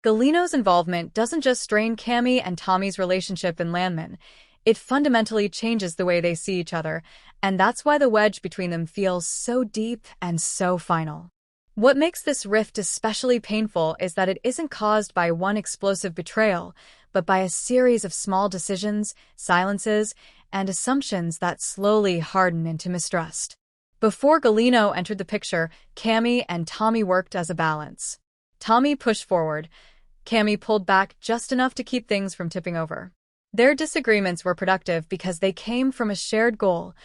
Gallino's involvement doesn't just strain Cami and Tommy's relationship in Landman, it fundamentally changes the way they see each other, and that's why the wedge between them feels so deep and so final. What makes this rift especially painful is that it isn't caused by one explosive betrayal, but by a series of small decisions, silences, and assumptions that slowly harden into mistrust. Before Gallino entered the picture, Cami and Tommy worked as a balance. Tommy pushed forward. Cami pulled back just enough to keep things from tipping over. Their disagreements were productive because they came from a shared goal,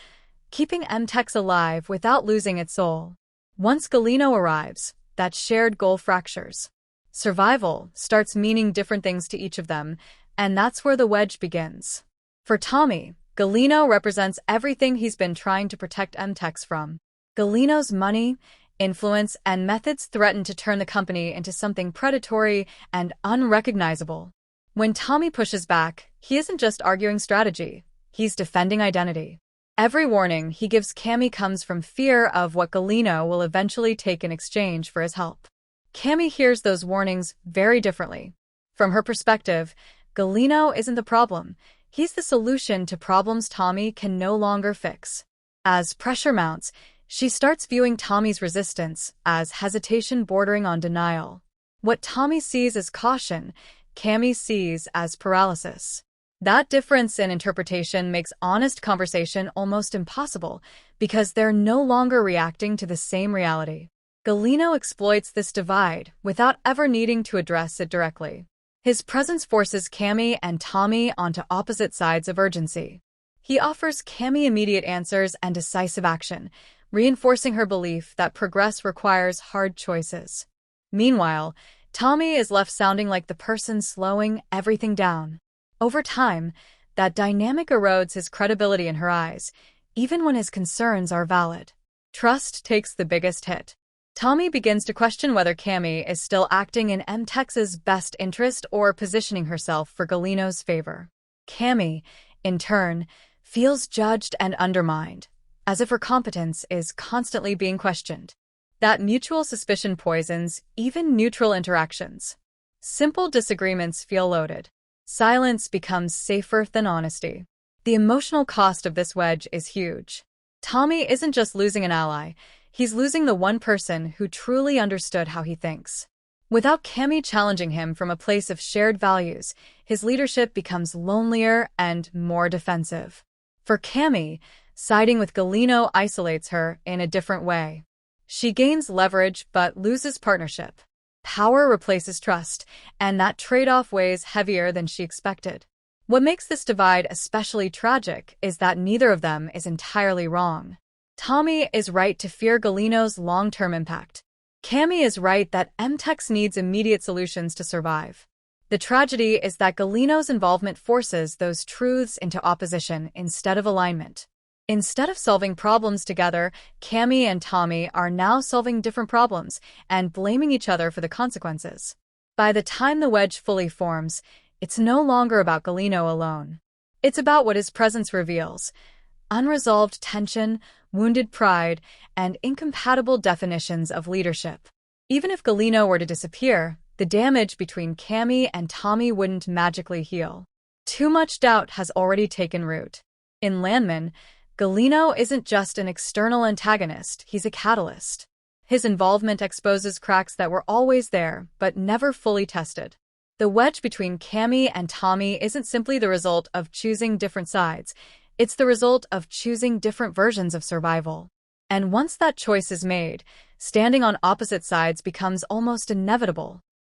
keeping M-Tex alive without losing its soul. Once Gallino arrives, that shared goal fractures. Survival starts meaning different things to each of them, and that's where the wedge begins. For Tommy, Gallino represents everything he's been trying to protect M-Tex from. Gallino's money, influence, and methods threaten to turn the company into something predatory and unrecognizable. When Tommy pushes back, he isn't just arguing strategy, he's defending identity. Every warning he gives Cami comes from fear of what Gallino will eventually take in exchange for his help. Cami hears those warnings very differently. From her perspective, Gallino isn't the problem, he's the solution to problems Tommy can no longer fix. As pressure mounts, she starts viewing Tommy's resistance as hesitation bordering on denial. What Tommy sees as caution, Cami sees as paralysis. That difference in interpretation makes honest conversation almost impossible because they're no longer reacting to the same reality. Gallino exploits this divide without ever needing to address it directly. His presence forces Cami and Tommy onto opposite sides of urgency. He offers Cami immediate answers and decisive action, reinforcing her belief that progress requires hard choices. Meanwhile, Tommy is left sounding like the person slowing everything down. Over time, that dynamic erodes his credibility in her eyes, even when his concerns are valid. Trust takes the biggest hit. Tommy begins to question whether Cami is still acting in M-Tex's best interest or positioning herself for Gallino's favor. Cami, in turn, feels judged and undermined, as if her competence is constantly being questioned. That mutual suspicion poisons even neutral interactions. Simple disagreements feel loaded. Silence becomes safer than honesty. The emotional cost of this wedge is huge. Tommy isn't just losing an ally, he's losing the one person who truly understood how he thinks. Without Cami challenging him from a place of shared values, his leadership becomes lonelier and more defensive. For Cami, siding with Gallino isolates her in a different way. She gains leverage but loses partnership. Power replaces trust, and that trade-off weighs heavier than she expected. What makes this divide especially tragic is that neither of them is entirely wrong. Tommy is right to fear Gallino's long-term impact. Cami is right that M-Tex needs immediate solutions to survive. The tragedy is that Gallino's involvement forces those truths into opposition instead of alignment. Instead of solving problems together, Cami and Tommy are now solving different problems and blaming each other for the consequences. By the time the wedge fully forms, it's no longer about Gallino alone. It's about what his presence reveals: unresolved tension, wounded pride, and incompatible definitions of leadership. Even if Gallino were to disappear, the damage between Cami and Tommy wouldn't magically heal. Too much doubt has already taken root. In Landman, Gallino isn't just an external antagonist, he's a catalyst. His involvement exposes cracks that were always there, but never fully tested. The wedge between Cami and Tommy isn't simply the result of choosing different sides, it's the result of choosing different versions of survival. And once that choice is made, standing on opposite sides becomes almost inevitable.